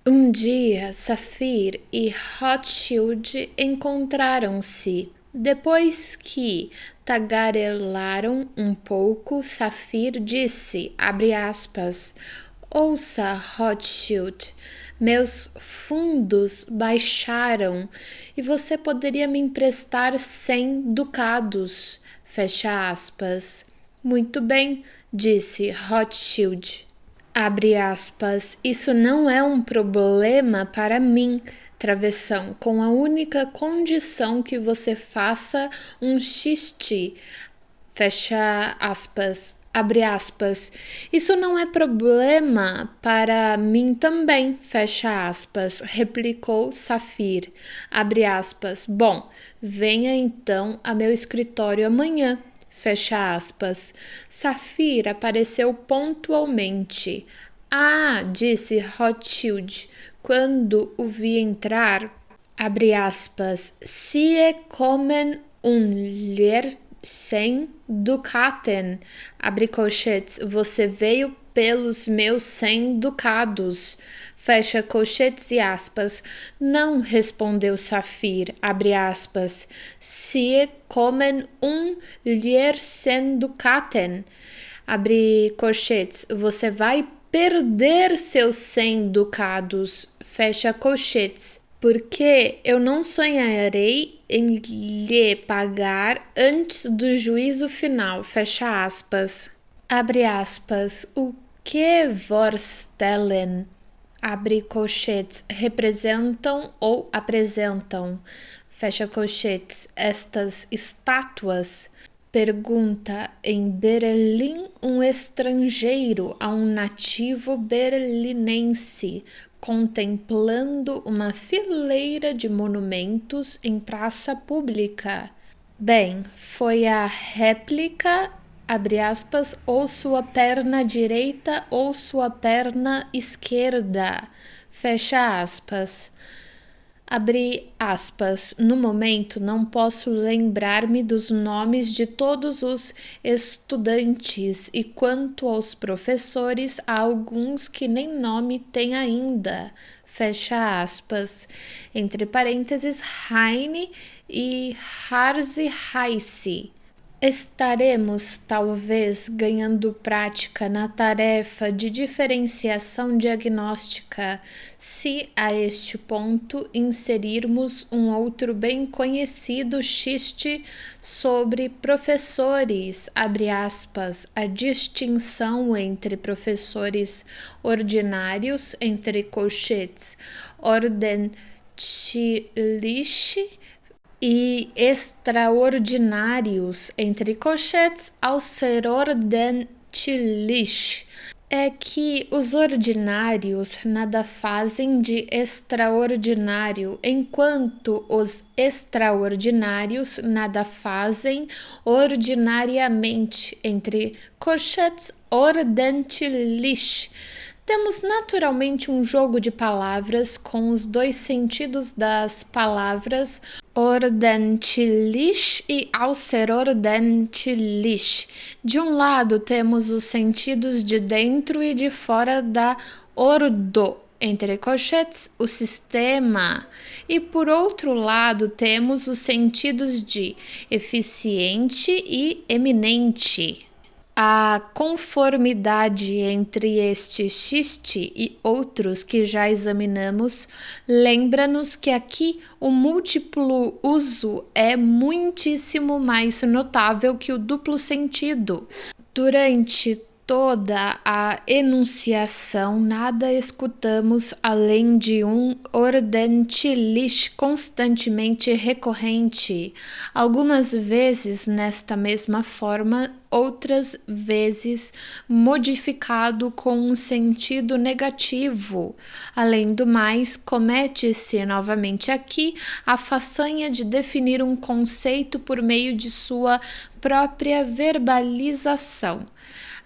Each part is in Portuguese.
Um dia, Safir e Rothschild encontraram-se. Depois que tagarelaram um pouco, Safir disse, abre aspas, ouça, Rothschild, meus fundos baixaram e você poderia me emprestar 100 ducados, fecha aspas. Muito bem, disse Rothschild. Abre aspas, isso não é um problema para mim, travessão, com a única condição que você faça um xiste, fecha aspas, abre aspas, isso não é problema para mim também, fecha aspas, replicou Safir, abre aspas, bom, venha então a meu escritório amanhã. Fecha aspas. Safir apareceu pontualmente. Ah, disse Rothschild, quando o vi entrar. Abre aspas. Sie kommen ler 100 Dukaten. Abre colchetes. Você veio pelos meus 100 ducados. Fecha colchetes e aspas. Não, respondeu Safir, abre aspas. Sie kommen ler 100 Dukaten. Abre colchetes. Você vai perder seus 100 ducados. Fecha colchetes. Porque eu não sonharei em lhe pagar antes do juízo final. Fecha aspas. Abre aspas. O que vorstellen? Abre colchetes, representam ou apresentam, fecha colchetes, estas estátuas. Pergunta em Berlim um estrangeiro a um nativo berlinense, contemplando uma fileira de monumentos em praça pública. Bem, foi a réplica, abre aspas, ou sua perna direita ou sua perna esquerda, fecha aspas. Abre aspas. No momento não posso lembrar-me dos nomes de todos os estudantes e quanto aos professores, há alguns que nem nome têm ainda. Fecha aspas. Entre parênteses, Heine e Harzi Heisse. Estaremos, talvez, ganhando prática na tarefa de diferenciação diagnóstica, se a este ponto inserirmos um outro bem conhecido xiste sobre professores, abre aspas, a distinção entre professores ordinários, entre colchetes, ordentliche, e extraordinários, entre colchetes, außerordentlich, é que os ordinários nada fazem de extraordinário, enquanto os extraordinários nada fazem ordinariamente, entre colchetes, ordentlich. Temos naturalmente um jogo de palavras com os dois sentidos das palavras ordentlich e außerordentlich. De um lado temos os sentidos de dentro e de fora da ordo, entre colchetes, o sistema, e por outro lado temos os sentidos de eficiente e eminente. A conformidade entre este xiste e outros que já examinamos lembra-nos que aqui o múltiplo uso é muitíssimo mais notável que o duplo sentido. Durante toda a enunciação, nada escutamos além de um ordentlich constantemente recorrente, algumas vezes nesta mesma forma, outras vezes modificado com um sentido negativo. Além do mais, comete-se novamente aqui a façanha de definir um conceito por meio de sua própria verbalização.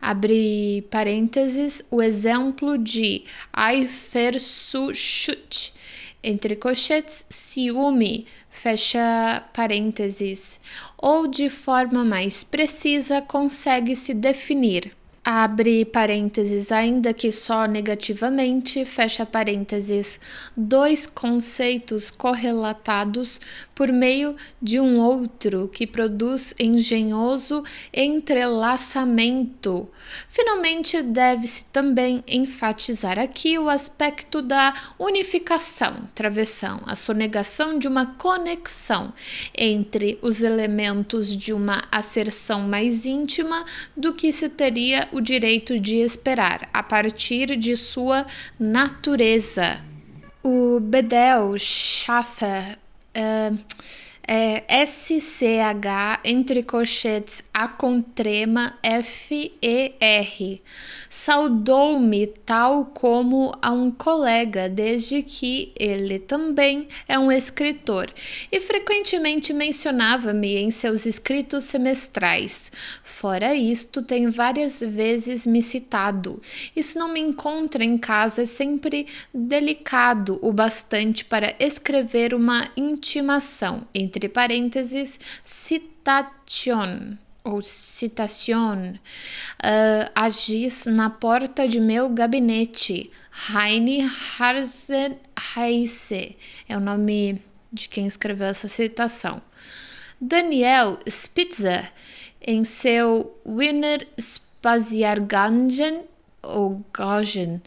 Abre parênteses, o exemplo de Eifersucht, entre colchetes, ciúme, fecha parênteses, ou de forma mais precisa consegue-se definir. abre parênteses, ainda que só negativamente, fecha parênteses, dois conceitos correlatados por meio de um outro que produz engenhoso entrelaçamento. Finalmente, deve-se também enfatizar aqui o aspecto da unificação, travessão, a sonegação de uma conexão entre os elementos de uma asserção mais íntima do que se teria o direito de esperar, a partir de sua natureza. O Bedel Schaffer SCH entre colchetes A com trema FER. Saudou-me tal como a um colega, desde que ele também é um escritor, e frequentemente mencionava-me em seus escritos semestrais. Fora isto, tem várias vezes me citado, e se não me encontra em casa é sempre delicado o bastante para escrever uma intimação, entre parênteses, citation ou citación, agis na porta de meu gabinete. Heine Harzen-Heise é o nome de quem escreveu essa citação. Daniel Spitzer, em seu Wiener Spaziergangen ou Gagen,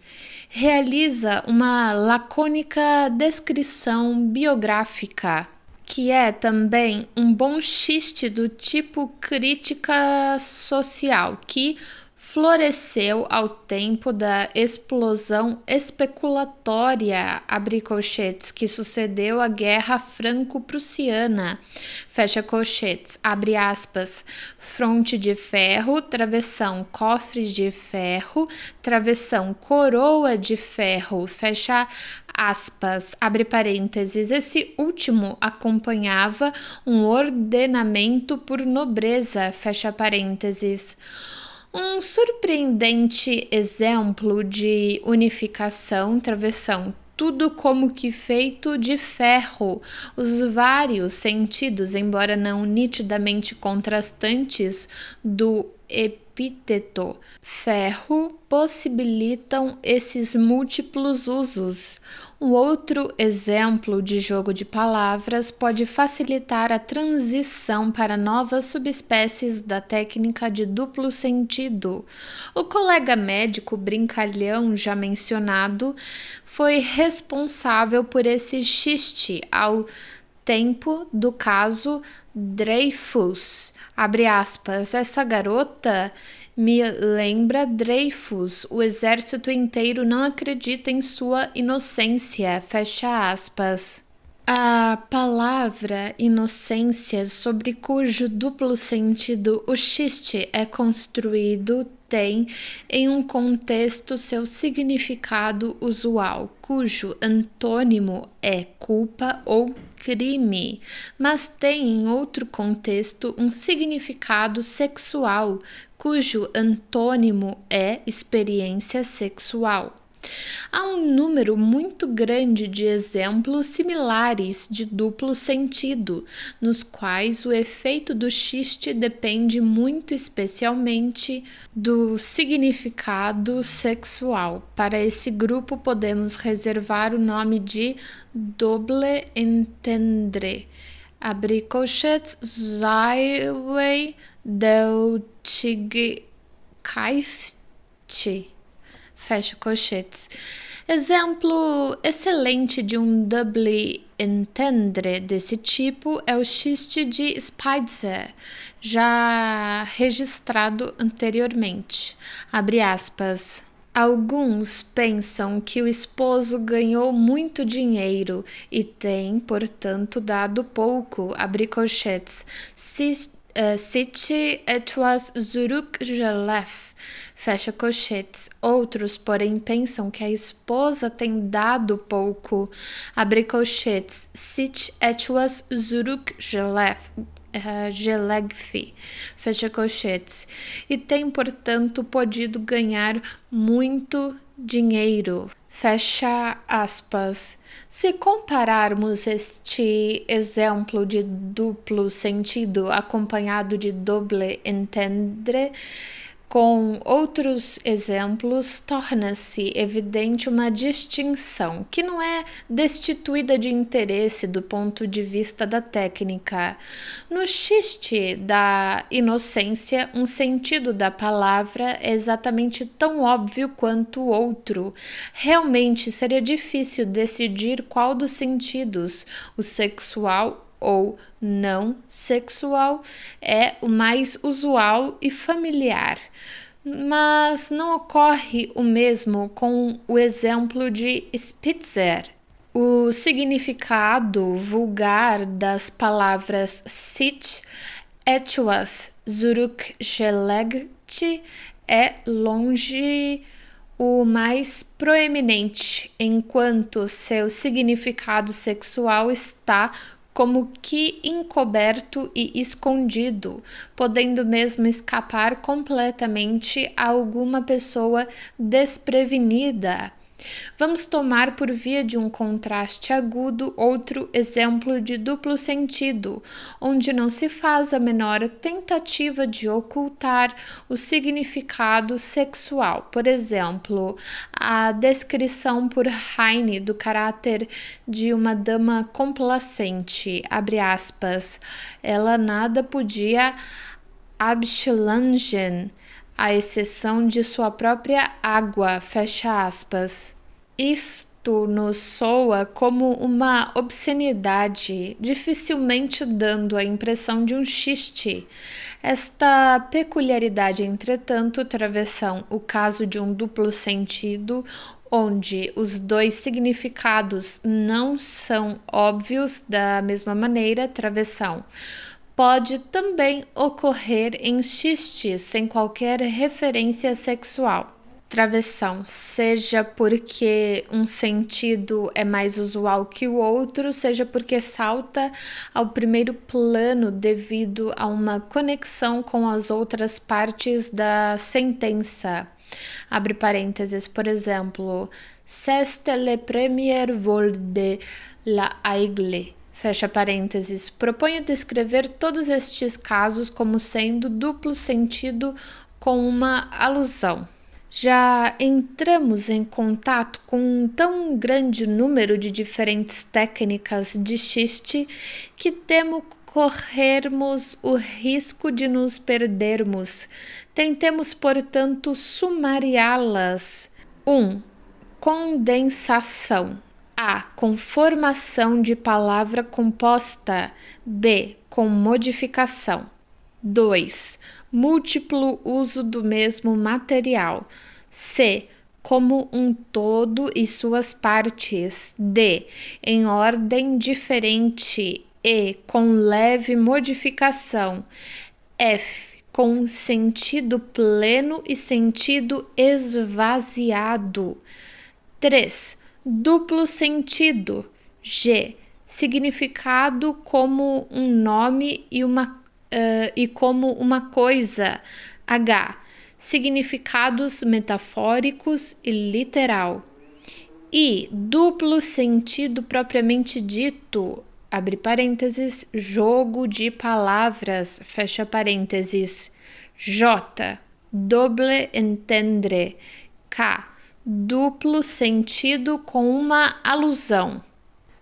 realiza uma lacônica descrição biográfica, que é também um bom xiste do tipo crítica social, que floresceu ao tempo da explosão especulatória, abre colchetes, que sucedeu à Guerra Franco-Prussiana, fecha colchetes, abre aspas, fronte de ferro, travessão, cofres de ferro, travessão, coroa de ferro, fecha aspas, abre parênteses, esse último acompanhava um ordenamento por nobreza, fecha parênteses. Um surpreendente exemplo de unificação, travessão, tudo como que feito de ferro, os vários sentidos, embora não nitidamente contrastantes, do epíteto ferro possibilitam esses múltiplos usos. Um outro exemplo de jogo de palavras pode facilitar a transição para novas subespécies da técnica de duplo sentido. O colega médico brincalhão já mencionado foi responsável por esse xiste ao tempo do caso Dreyfus, abre aspas, essa garota me lembra Dreyfus, o exército inteiro não acredita em sua inocência, fecha aspas. A palavra inocência, sobre cujo duplo sentido o xiste é construído, tem em um contexto seu significado usual, cujo antônimo é culpa ou crime, mas tem em outro contexto um significado sexual, cujo antônimo é experiência sexual. Há um número muito grande de exemplos similares de duplo sentido, nos quais o efeito do xiste depende muito especialmente do significado sexual. Para esse grupo podemos reservar o nome de double entendre. Abre colchetes, Zaiwei Deutsche Kaift. Fecha colchetes. Exemplo excelente de um double entendre desse tipo é o xiste de Spitzer, já registrado anteriormente. Abre aspas. Alguns pensam que o esposo ganhou muito dinheiro e tem, portanto, dado pouco, abre colchetes. Cite etwas zurückgelegt. Fecha colchetes. Outros, porém, pensam que a esposa tem dado pouco. Abre colchetes. Sich etwas zurückgelegt. Fecha colchetes. E tem, portanto, podido ganhar muito dinheiro. Fecha aspas. Se compararmos este exemplo de duplo sentido acompanhado de double entendre Com outros exemplos, torna-se evidente uma distinção que não é destituída de interesse do ponto de vista da técnica. No xiste da inocência, um sentido da palavra é exatamente tão óbvio quanto o outro. Realmente seria difícil decidir qual dos sentidos, o sexual ou não sexual, é o mais usual e familiar. Mas não ocorre o mesmo com o exemplo de Spitzer. O significado vulgar das palavras sit, etwas zurückgelegt é longe o mais proeminente, enquanto seu significado sexual está como que encoberto e escondido, podendo mesmo escapar completamente a alguma pessoa desprevenida. Vamos tomar por via de um contraste agudo outro exemplo de duplo sentido, onde não se faz a menor tentativa de ocultar o significado sexual. Por exemplo, a descrição por Heine do caráter de uma dama complacente, abre aspas, ela nada podia abschlangen, à exceção de sua própria água, fecha aspas. Isto nos soa como uma obscenidade, dificilmente dando a impressão de um xiste. Esta peculiaridade, entretanto, travessão o caso de um duplo sentido, onde os dois significados não são óbvios da mesma maneira, travessão pode também ocorrer em xistes sem qualquer referência sexual. Travessão, seja porque um sentido é mais usual que o outro, seja porque salta ao primeiro plano devido a uma conexão com as outras partes da sentença. Abre parênteses, por exemplo, c'est le premier vol de la aigle. Fecha parênteses. Proponho descrever todos estes casos como sendo duplo sentido com uma alusão. Já entramos em contato com um tão grande número de diferentes técnicas de xiste que temo corrermos o risco de nos perdermos. Tentemos, portanto, sumariá-las. 1. Condensação. A. Com formação de palavra composta. B. Com modificação. 2. Múltiplo uso do mesmo material. C. Como um todo e suas partes. D. Em ordem diferente. E. Com leve modificação. F. Com sentido pleno e sentido esvaziado. 3. Duplo sentido. G. Significado como um nome e como uma coisa. H. Significados metafóricos e literal. I. Duplo sentido propriamente dito. Abre parênteses, jogo de palavras, fecha parênteses. J. Double entendre. K. Duplo sentido com uma alusão.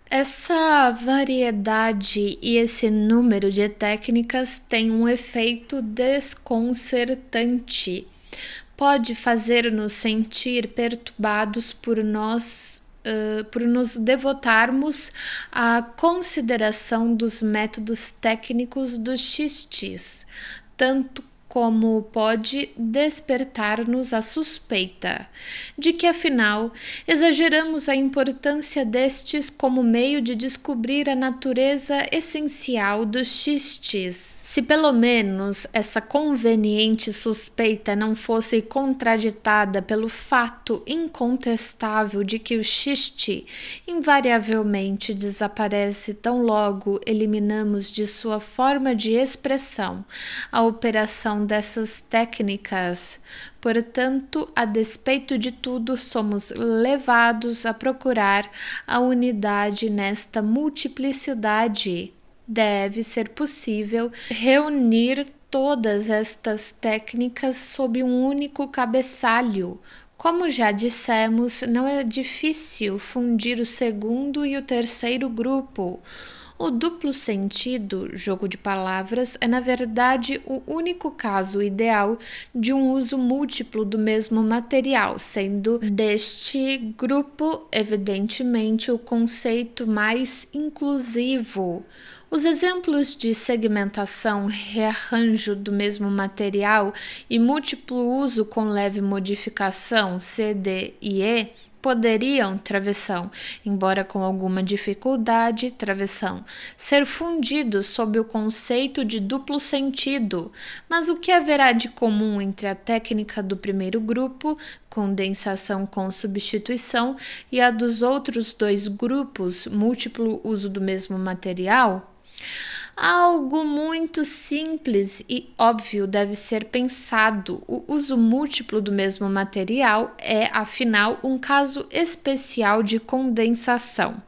Essa variedade e esse número de técnicas tem um efeito desconcertante. Pode fazer-nos sentir perturbados por nos devotarmos à consideração dos métodos técnicos dos xistes, tanto como pode despertar-nos a suspeita de que, afinal, exageramos a importância destes como meio de descobrir a natureza essencial dos xistes. Se pelo menos essa conveniente suspeita não fosse contraditada pelo fato incontestável de que o xiste invariavelmente desaparece tão logo eliminamos de sua forma de expressão a operação dessas técnicas. Portanto, a despeito de tudo, somos levados a procurar a unidade nesta multiplicidade. Deve ser possível reunir todas estas técnicas sob um único cabeçalho. Como já dissemos, não é difícil fundir o segundo e o terceiro grupo. O duplo sentido, jogo de palavras, é na verdade o único caso ideal de um uso múltiplo do mesmo material, sendo deste grupo, evidentemente, o conceito mais inclusivo. Os exemplos de segmentação, rearranjo do mesmo material e múltiplo uso com leve modificação, C, D e E, poderiam, travessão, embora com alguma dificuldade, travessão, ser fundidos sob o conceito de duplo sentido. Mas o que haverá de comum entre a técnica do primeiro grupo, condensação com substituição, e a dos outros dois grupos, múltiplo uso do mesmo material? Algo muito simples e óbvio deve ser pensado. O uso múltiplo do mesmo material é, afinal, um caso especial de condensação.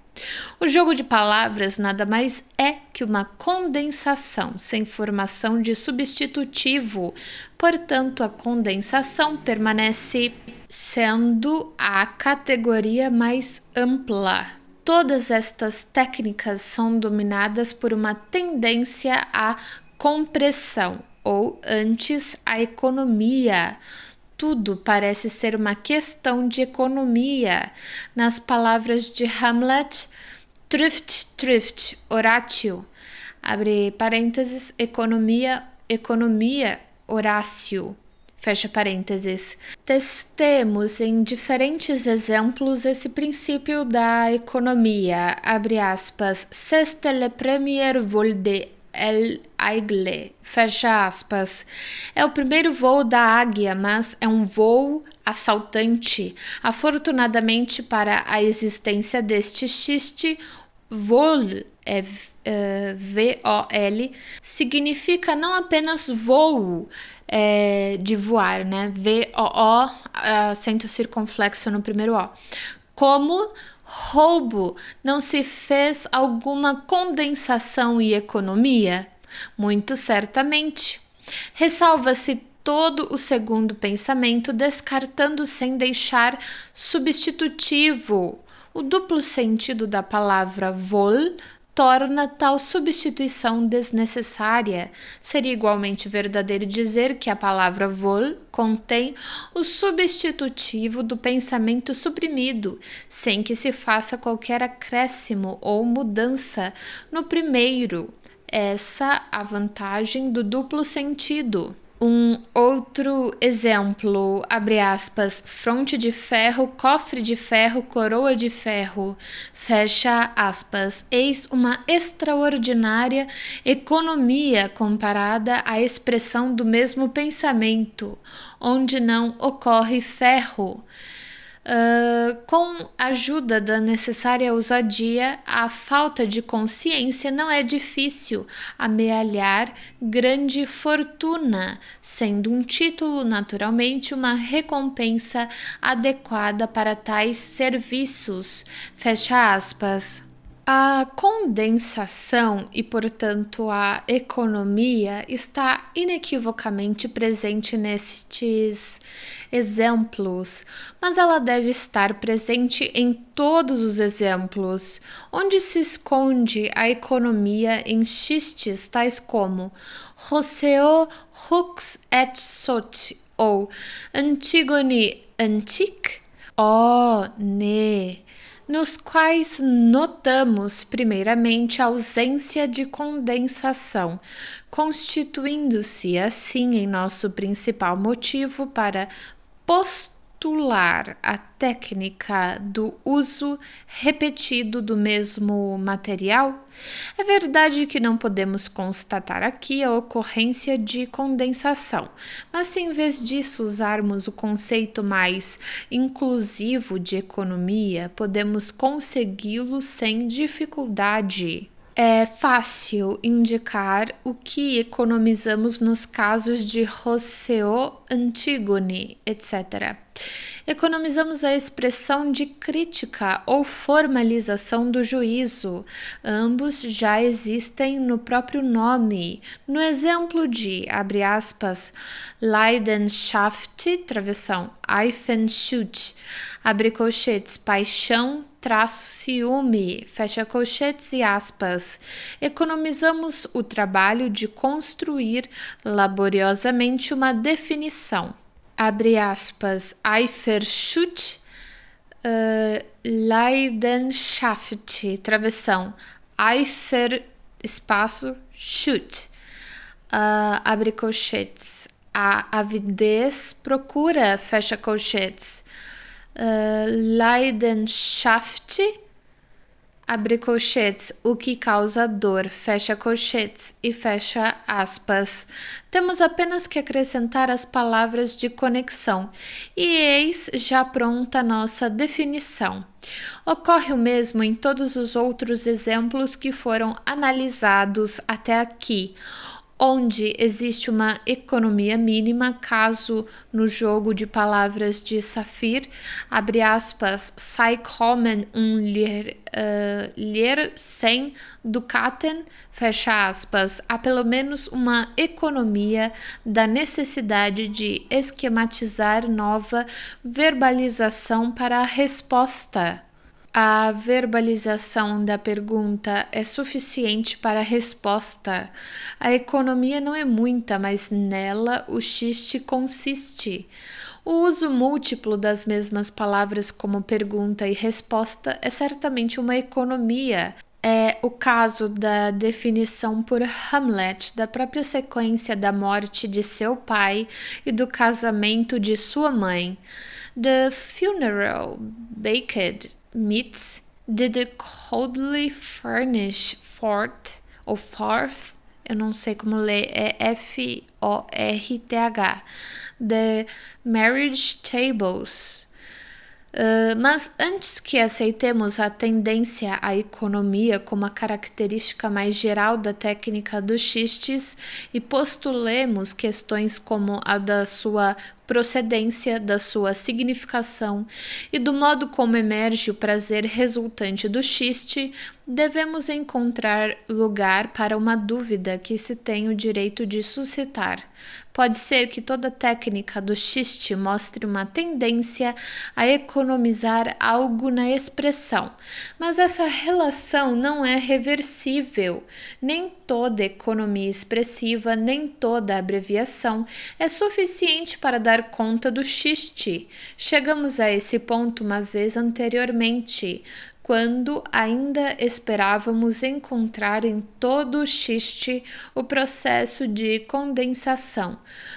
O jogo de palavras nada mais é que uma condensação sem formação de substitutivo. Portanto, a condensação permanece sendo a categoria mais ampla. Todas estas técnicas são dominadas por uma tendência à compressão, ou antes, à economia. Tudo parece ser uma questão de economia. Nas palavras de Hamlet, thrift, Horácio, abre parênteses, economia, Horácio. Fecha parênteses. Testemos em diferentes exemplos esse princípio da economia. Abre aspas. C'est le premier vol de l'aigle. Fecha aspas. É o primeiro voo da águia, mas é um voo assaltante. Afortunadamente para a existência deste xiste, vol V-O-L, significa não apenas voo de voar, né? V-O-O, acento circunflexo no primeiro O. Como roubo, não se fez alguma condensação e economia? Muito certamente. Ressalva-se todo o segundo pensamento, descartando sem deixar substitutivo. O duplo sentido da palavra vol torna tal substituição desnecessária. Seria igualmente verdadeiro dizer que a palavra vol contém o substitutivo do pensamento suprimido, sem que se faça qualquer acréscimo ou mudança no primeiro. Essa a vantagem do duplo sentido. Um outro exemplo, abre aspas, fronte de ferro, cofre de ferro, coroa de ferro, fecha aspas. Eis uma extraordinária economia comparada à expressão do mesmo pensamento, onde não ocorre ferro. Com a ajuda da necessária ousadia, a falta de consciência não é difícil amealhar grande fortuna, sendo um título naturalmente uma recompensa adequada para tais serviços. Fecha aspas. A condensação e, portanto, a economia está inequivocamente presente nestes exemplos, mas ela deve estar presente em todos os exemplos. Onde se esconde a economia em xistes tais como Rousseau, Hux et Sot ou Antigone Antique? Oh, né! Nos quais notamos, primeiramente, a ausência de condensação, constituindo-se assim em nosso principal motivo para postular a técnica do uso repetido do mesmo material. É verdade que não podemos constatar aqui a ocorrência de condensação, mas se em vez disso usarmos o conceito mais inclusivo de economia, podemos consegui-lo sem dificuldade. É fácil indicar o que economizamos nos casos de Rousseau, Antígone, etc. Economizamos a expressão de crítica ou formalização do juízo. Ambos já existem no próprio nome. No exemplo de, abre aspas, Leidenschaft, travessão, Eifersucht, abre colchetes, paixão, ciúme, fecha colchetes e aspas. Economizamos o trabalho de construir laboriosamente uma definição. Abre aspas, Eifersucht, Leidenschaft, travessão, espaço, Schutt, abre colchetes, a avidez procura, fecha colchetes, Leidenschaft, abre colchetes, o que causa dor, fecha colchetes e fecha aspas. Temos apenas que acrescentar as palavras de conexão e eis já pronta nossa definição. Ocorre o mesmo em todos os outros exemplos que foram analisados até aqui, onde existe uma economia mínima, caso no jogo de palavras de Saphir, abre aspas, sei kommen Lehr 100 Dukaten, fecha aspas, há pelo menos uma economia da necessidade de esquematizar nova verbalização para a resposta. A verbalização da pergunta é suficiente para a resposta. A economia não é muita, mas nela o xiste consiste. O uso múltiplo das mesmas palavras como pergunta e resposta é certamente uma economia. É o caso da definição por Hamlet da própria sequência da morte de seu pai e do casamento de sua mãe. The funeral baked meats did the coldly furnish fourth, eu não sei como ler, é Forth, the marriage tables. Mas antes que aceitemos a tendência à economia como a característica mais geral da técnica dos xistes e postulemos questões como a da sua procedência, da sua significação e do modo como emerge o prazer resultante do xiste, devemos encontrar lugar para uma dúvida que se tem o direito de suscitar. Pode ser que toda técnica do xiste mostre uma tendência a economizar algo na expressão, mas essa relação não é reversível. Nem toda economia expressiva, nem toda abreviação é suficiente para dar conta do xiste. Chegamos a esse ponto uma vez anteriormente, quando ainda esperávamos encontrar em todo o xiste o processo de condensação,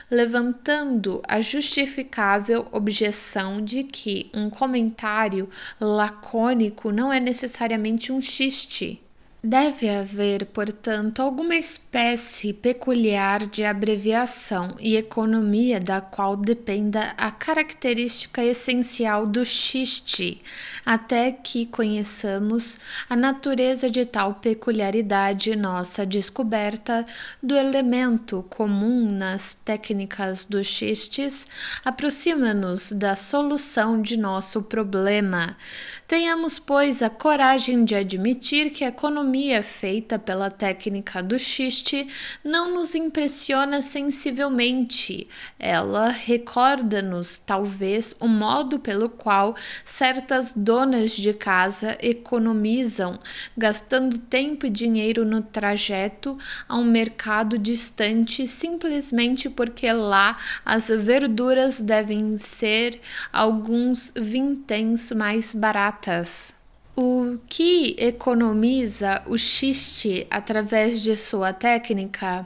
levantando a justificável objeção de que um comentário lacônico não é necessariamente um xiste. Deve haver, portanto, alguma espécie peculiar de abreviação e economia da qual dependa a característica essencial do xiste, até que conheçamos a natureza de tal peculiaridade. Nossa descoberta do elemento comum nas técnicas dos xistes aproxima-nos da solução de nosso problema. Tenhamos, pois, a coragem de admitir que a economia feita pela técnica do xiste não nos impressiona sensivelmente. Ela recorda-nos, talvez, o modo pelo qual certas donas de casa economizam, gastando tempo e dinheiro no trajeto a um mercado distante, simplesmente porque lá as verduras devem ser alguns vinténs mais baratas. O que economiza o xiste através de sua técnica?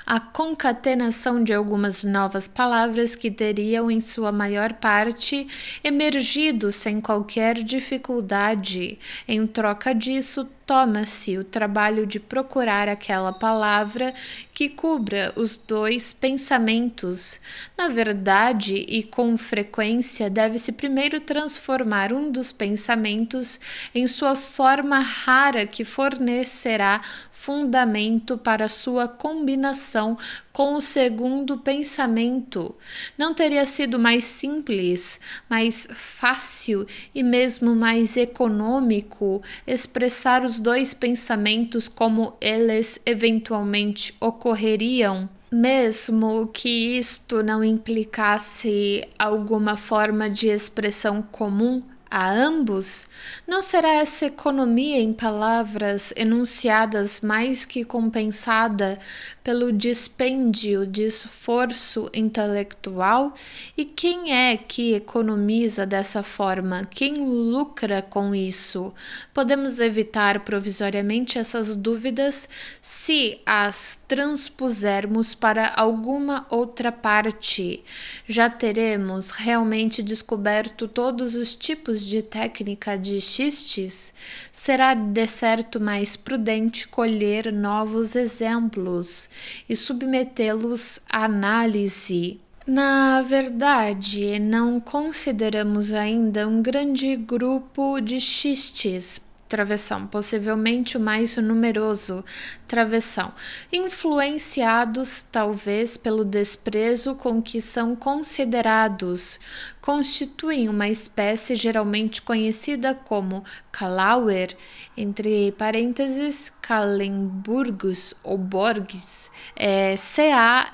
a concatenação de algumas novas palavras que teriam, em sua maior parte, emergido sem qualquer dificuldade. Em troca disso, toma-se o trabalho de procurar aquela palavra que cubra os dois pensamentos. Na verdade, e com frequência, deve-se primeiro transformar um dos pensamentos em sua forma rara que fornecerá fundamento para sua combinação com o segundo pensamento. Não teria sido mais simples, mais fácil e mesmo mais econômico expressar os dois pensamentos como eles eventualmente ocorreriam? Mesmo que isto não implicasse alguma forma de expressão comum a ambos, não será essa economia em palavras enunciadas mais que compensada pelo dispêndio de esforço intelectual? E quem é que economiza dessa forma? Quem lucra com isso? Podemos evitar provisoriamente essas dúvidas se as transpusermos para alguma outra parte. Já teremos realmente descoberto todos os tipos de técnica de xistes? Será de certo mais prudente colher novos exemplos e submetê-los à análise. Na verdade, não consideramos ainda um grande grupo de xistes, travessão, possivelmente o mais numeroso, travessão, influenciados talvez pelo desprezo com que são considerados, constituem uma espécie geralmente conhecida como Calauer, entre parênteses, Calemburgus ou Borges, Calemburgs,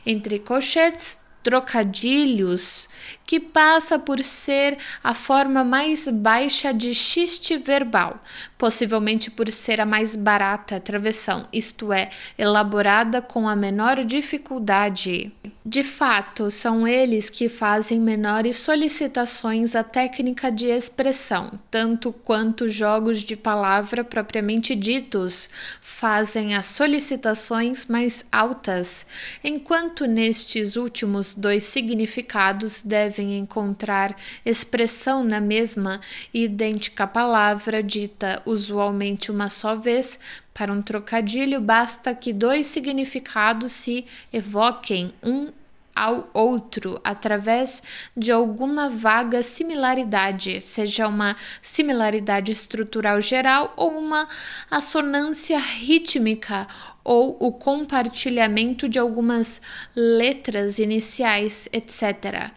entre colchetes, trocadilhos, que passa por ser a forma mais baixa de xiste verbal, possivelmente por ser a mais barata, travessão, isto é, elaborada com a menor dificuldade. De fato, são eles que fazem menores solicitações à técnica de expressão, tanto quanto jogos de palavra propriamente ditos fazem as solicitações mais altas, enquanto nestes últimos dois significados devem encontrar expressão na mesma e idêntica palavra, dita usualmente uma só vez. Para um trocadilho, basta que dois significados se evoquem um ao outro através de alguma vaga similaridade, seja uma similaridade estrutural geral ou uma assonância rítmica ou o compartilhamento de algumas letras iniciais, etc.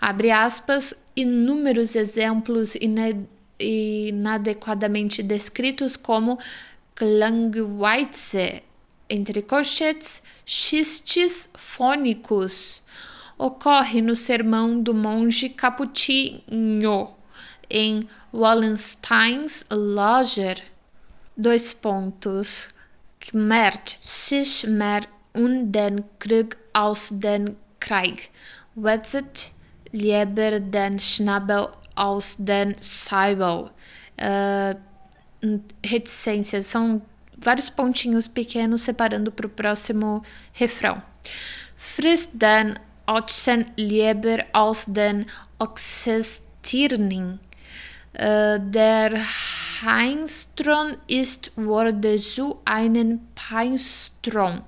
Abre aspas, inúmeros exemplos inadequadamente descritos como Klangweitze, entre colchetes, xistes fônicos, ocorre no sermão do monge Capuchinho, em Wallenstein's Lager. Kmert sich mehr den Krieg als den Krieg, wetzet lieber den Schnabel aus den Säbel. Reticências, são vários pontinhos pequenos separando para o próximo refrão. Frisst den Ochsen lieber als den Ochsenstirning. Der Heinstrom ist wurde zu einem Peinstrom.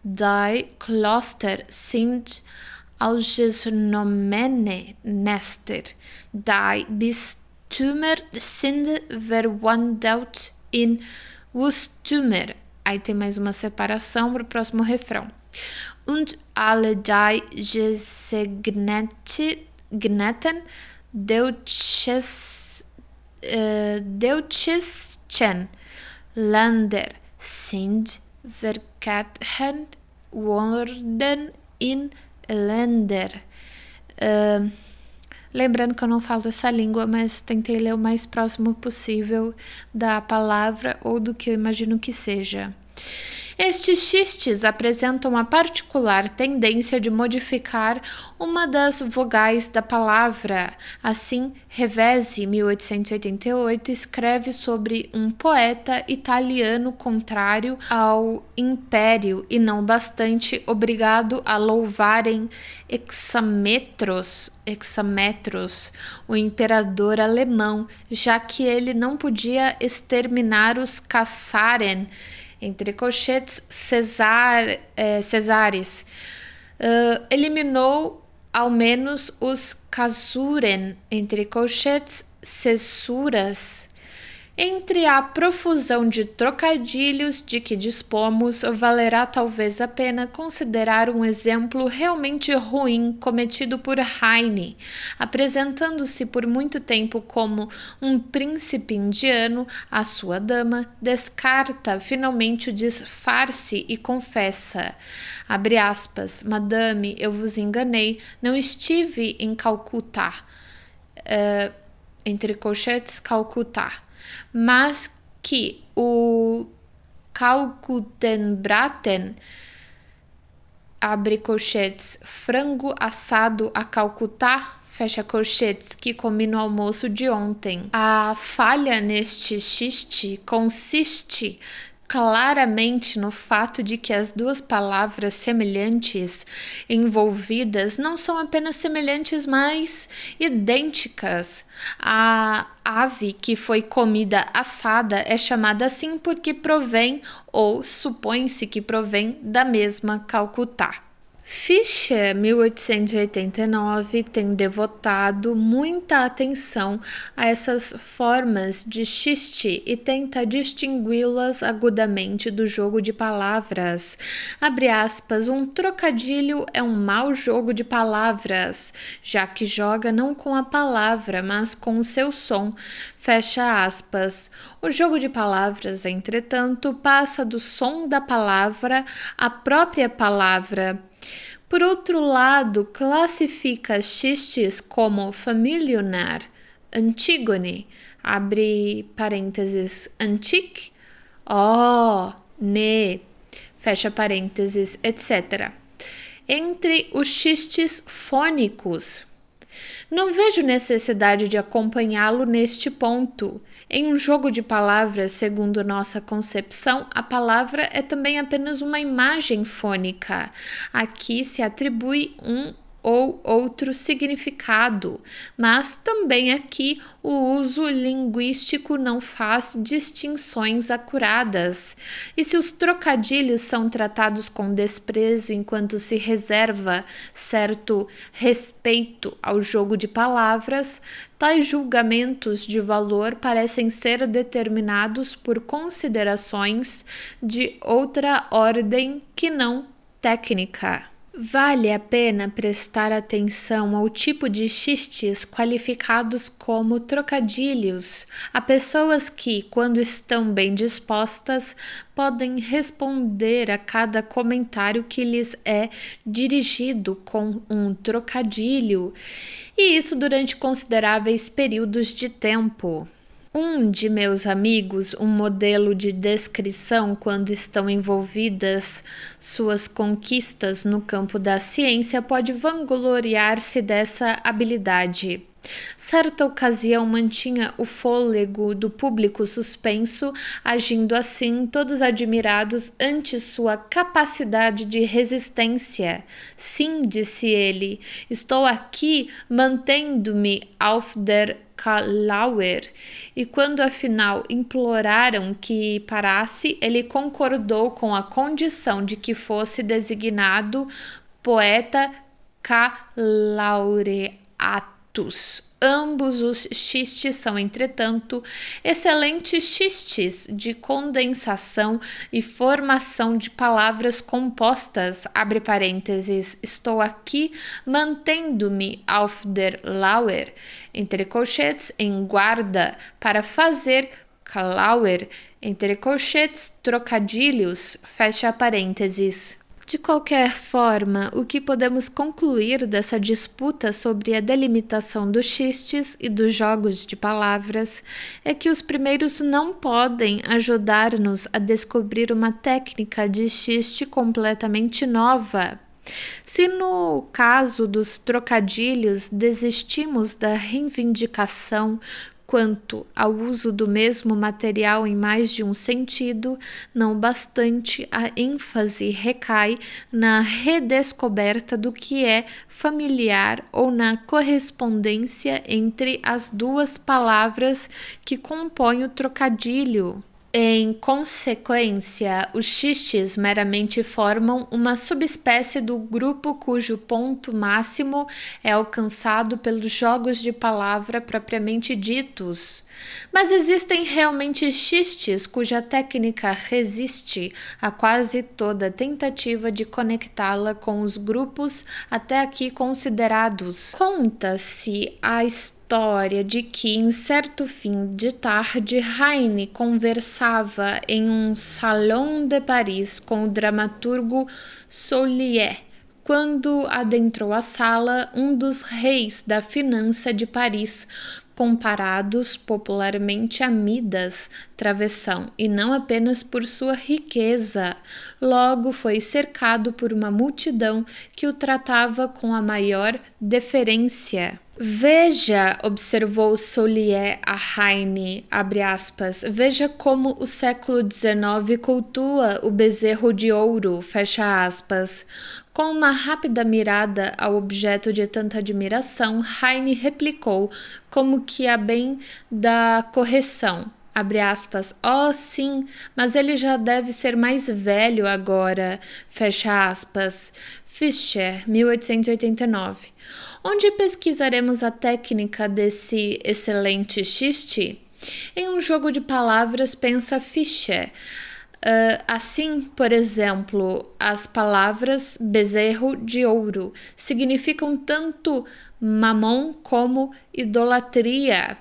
Die Kloster sind ausgenommene Nester. Die Bistümer sind verwandelt in Wustümer. Aí tem mais uma separação para o próximo refrão. Und alle die gesegneten deutschen Länder sind verkehrt worden in Länder. Lembrando que eu não falo essa língua, mas tentei ler o mais próximo possível da palavra ou do que eu imagino que seja. Estes xistes apresentam a particular tendência de modificar uma das vogais da palavra. Assim, Revesi, 1888, escreve sobre um poeta italiano contrário ao império e não bastante obrigado a louvarem hexametros, o imperador alemão, já que ele não podia exterminar os Cassaren, entre colchetes, Cesares. Eliminou ao menos os Casuren, entre colchetes, Cessuras. Entre a profusão de trocadilhos de que dispomos, valerá talvez a pena considerar um exemplo realmente ruim cometido por Heine. Apresentando-se por muito tempo como um príncipe indiano, a sua dama descarta finalmente o disfarce e confessa, abre aspas, Madame, eu vos enganei, não estive em Calcutá, entre colchetes, Calcutá, mas que o Calcutenbraten, abre colchetes, frango assado a Calcutá, fecha colchetes, que comi no almoço de ontem. A falha neste xiste consiste claramente no fato de que as duas palavras semelhantes envolvidas não são apenas semelhantes, mas idênticas. A ave que foi comida assada é chamada assim porque provém, ou supõe-se que provém, da mesma Calcutá. Fischer, 1889, tem devotado muita atenção a essas formas de xiste e tenta distingui-las agudamente do jogo de palavras. Abre aspas, um trocadilho é um mau jogo de palavras, já que joga não com a palavra, mas com o seu som. Fecha aspas. O jogo de palavras, entretanto, passa do som da palavra à própria palavra. Por outro lado, classifica xistes como familiar, Antígone, abre parênteses, antique, ne, fecha parênteses, etc. Entre os xistes fônicos. Não vejo necessidade de acompanhá-lo neste ponto. Em um jogo de palavras, segundo nossa concepção, a palavra é também apenas uma imagem fônica. Aqui se atribui um ou outro significado, mas também aqui o uso linguístico não faz distinções acuradas. E se os trocadilhos são tratados com desprezo enquanto se reserva certo respeito ao jogo de palavras, tais julgamentos de valor parecem ser determinados por considerações de outra ordem que não técnica. Vale a pena prestar atenção ao tipo de xistes qualificados como trocadilhos. Há pessoas que, quando estão bem dispostas, podem responder a cada comentário que lhes é dirigido com um trocadilho, e isso durante consideráveis períodos de tempo. Um de meus amigos, um modelo de descrição quando estão envolvidas suas conquistas no campo da ciência, pode vangloriar-se dessa habilidade. Certa ocasião mantinha o fôlego do público suspenso, agindo assim, todos admirados ante sua capacidade de resistência. Sim, disse ele, estou aqui mantendo-me auf der Kalauer, e quando afinal imploraram que parasse, ele concordou com a condição de que fosse designado poeta calaureatus. Ambos os xistes são, entretanto, excelentes xistes de condensação e formação de palavras compostas, abre parênteses, estou aqui mantendo-me auf der Lauer, entre colchetes, em guarda, para fazer Kalauer, entre colchetes, trocadilhos, fecha parênteses. De qualquer forma, o que podemos concluir dessa disputa sobre a delimitação dos xistes e dos jogos de palavras é que os primeiros não podem ajudar-nos a descobrir uma técnica de xiste completamente nova. Se no caso dos trocadilhos desistimos da reivindicação quanto ao uso do mesmo material em mais de um sentido, não bastante, a ênfase recai na redescoberta do que é familiar ou na correspondência entre as duas palavras que compõem o trocadilho. Em consequência, os xistes meramente formam uma subespécie do grupo cujo ponto máximo é alcançado pelos jogos de palavra propriamente ditos. Mas existem realmente xistes cuja técnica resiste a quase toda tentativa de conectá-la com os grupos até aqui considerados. Conta-se a história de que, em certo fim de tarde, Heine conversava em um salão de Paris com o dramaturgo Soulier, quando adentrou a sala um dos reis da finança de Paris, comparados popularmente a Midas, travessão, e não apenas por sua riqueza. Logo foi cercado por uma multidão que o tratava com a maior deferência. Veja, observou Soulier a Heine, abre aspas, veja como o século XIX cultua o bezerro de ouro, fecha aspas. Com uma rápida mirada ao objeto de tanta admiração, Heine replicou, como que a bem da correção, abre aspas, oh sim, mas ele já deve ser mais velho agora, fecha aspas. Fischer, 1889. Onde pesquisaremos a técnica desse excelente xiste? Em um jogo de palavras, pensa Fischer. Assim, por exemplo, as palavras bezerro de ouro significam tanto mamon como idolatria.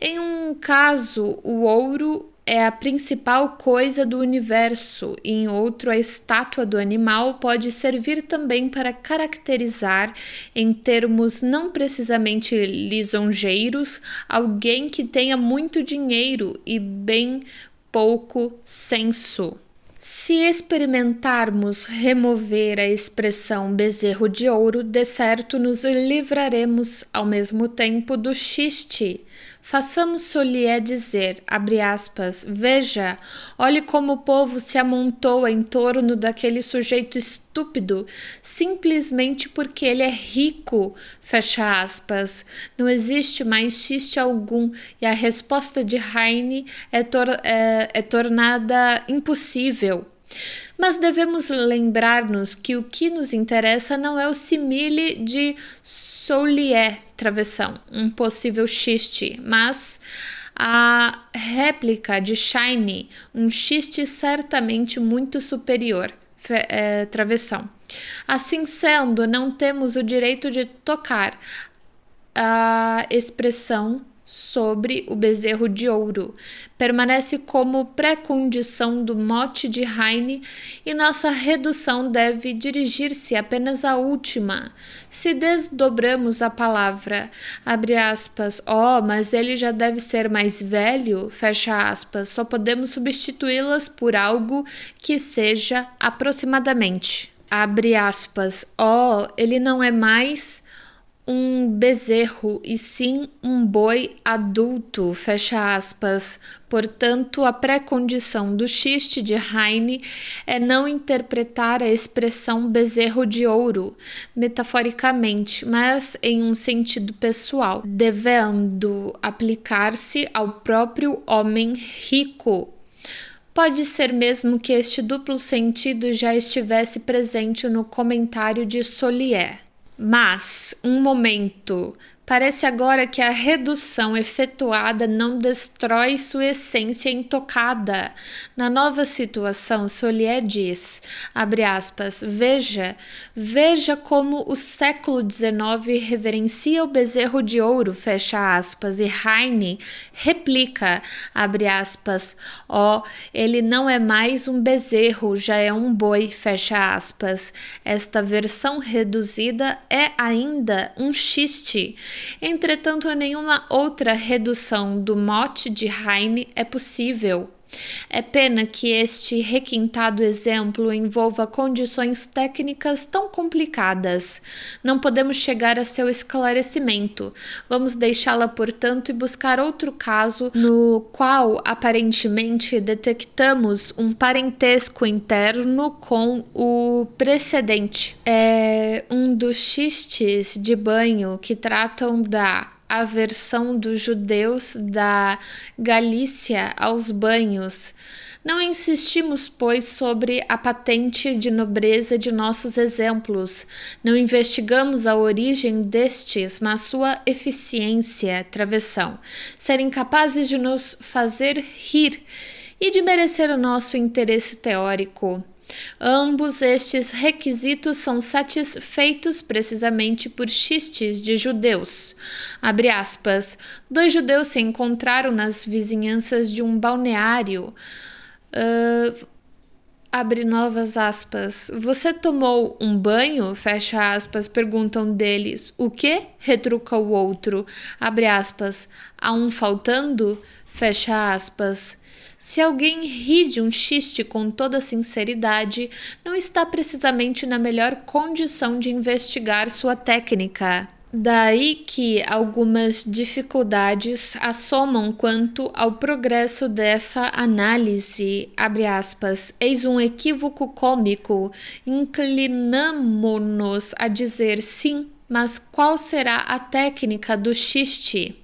Em um caso, o ouro é a principal coisa do universo, e em outro, a estátua do animal pode servir também para caracterizar, em termos não precisamente lisonjeiros, alguém que tenha muito dinheiro e bem pouco senso. Se experimentarmos remover a expressão bezerro de ouro, de certo nos livraremos ao mesmo tempo do xiste. Façamos Soulier dizer, abre aspas, veja, olhe como o povo se amontoa em torno daquele sujeito estúpido, simplesmente porque ele é rico, fecha aspas. Não existe mais xiste algum e a resposta de Heine é tornada impossível. Mas devemos lembrar-nos que o que nos interessa não é o simile de Soulier, travessão, um possível xiste, mas a réplica de Heine, um xiste certamente muito superior, travessão. Assim sendo, não temos o direito de tocar a expressão sobre o bezerro de ouro. Permanece como pré-condição do mote de Heine e nossa redução deve dirigir-se apenas à última. Se desdobramos a palavra, abre aspas, mas ele já deve ser mais velho, fecha aspas, só podemos substituí-las por algo que seja aproximadamente, abre aspas, ele não é mais um bezerro e sim um boi adulto, fecha aspas. Portanto, a pré-condição do xiste de Heine é não interpretar a expressão bezerro de ouro metaforicamente, mas em um sentido pessoal, devendo aplicar-se ao próprio homem rico. Pode ser mesmo que este duplo sentido já estivesse presente no comentário de Soulier. Mas, um momento, Parece agora que a redução efetuada não destrói sua essência intocada. Na nova situação, Solier diz, abre aspas, veja como o século XIX reverencia o bezerro de ouro, fecha aspas, e Heine replica, abre aspas, ele não é mais um bezerro, já é um boi, fecha aspas. Esta versão reduzida é ainda um xiste. Entretanto, nenhuma outra redução do mote de Heine é possível. É pena que este requintado exemplo envolva condições técnicas tão complicadas. Não podemos chegar a seu esclarecimento. Vamos deixá-la, portanto, e buscar outro caso no qual aparentemente detectamos um parentesco interno com o precedente. É um dos xistes de banho que tratam da aversão dos judeus da Galícia aos banhos. Não insistimos, pois, sobre a patente de nobreza de nossos exemplos. Não investigamos a origem destes, mas sua eficiência, travessão. Serem capazes de nos fazer rir e de merecer o nosso interesse teórico. Ambos estes requisitos são satisfeitos precisamente por xistes de judeus. Abre aspas. 2 judeus se encontraram nas vizinhanças de um balneário. Abre novas aspas. Você tomou um banho? Fecha aspas. Perguntam deles. O quê? Retruca o outro. Abre aspas. Há um faltando? Fecha aspas. Se alguém ri de um xiste com toda sinceridade, não está precisamente na melhor condição de investigar sua técnica. Daí que algumas dificuldades assomam quanto ao progresso dessa análise. Abre aspas. Eis um equívoco cômico. Inclinamo-nos a dizer sim, mas qual será a técnica do xiste?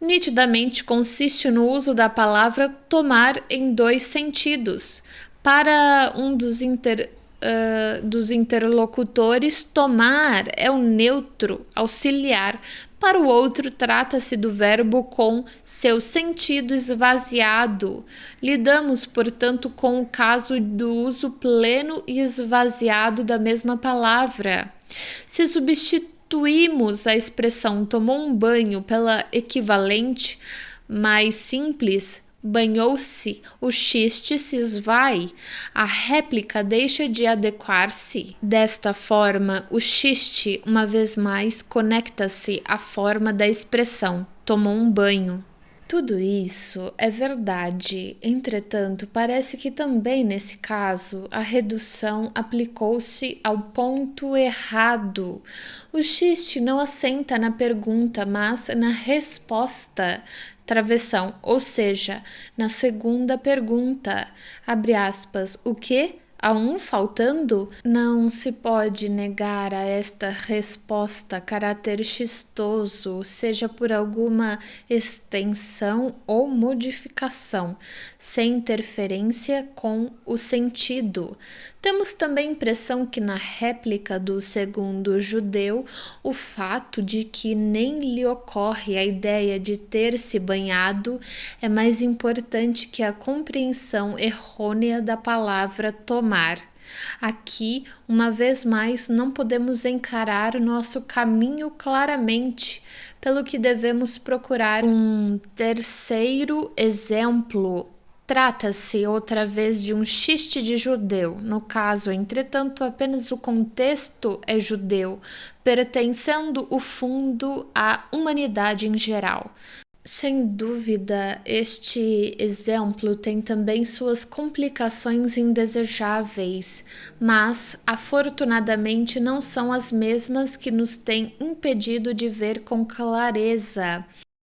Nitidamente consiste no uso da palavra tomar em 2 sentidos. Para um dos interlocutores, tomar é o neutro auxiliar. Para o outro, trata-se do verbo com seu sentido esvaziado. Lidamos, portanto, com o caso do uso pleno e esvaziado da mesma palavra. Se substituímos a expressão tomou um banho pela equivalente mais simples, banhou-se, o xiste se esvai, a réplica deixa de adequar-se. Desta forma, o xiste, uma vez mais, conecta-se à forma da expressão tomou um banho. Tudo isso é verdade, entretanto, parece que também nesse caso a redução aplicou-se ao ponto errado. O xiste não assenta na pergunta, mas na resposta. Travessão, ou seja, na segunda pergunta, abre aspas, o quê? Há um faltando? Não se pode negar a esta resposta caráter xistoso, seja por alguma extensão ou modificação, sem interferência com o sentido. Temos também a impressão que na réplica do segundo judeu, o fato de que nem lhe ocorre a ideia de ter se banhado é mais importante que a compreensão errônea da palavra tomar. Aqui, uma vez mais, não podemos encarar o nosso caminho claramente, pelo que devemos procurar um terceiro exemplo. Trata-se outra vez de um xiste de judeu. No caso, entretanto, apenas o contexto é judeu, pertencendo o fundo à humanidade em geral. Sem dúvida, este exemplo tem também suas complicações indesejáveis, mas, afortunadamente, não são as mesmas que nos têm impedido de ver com clareza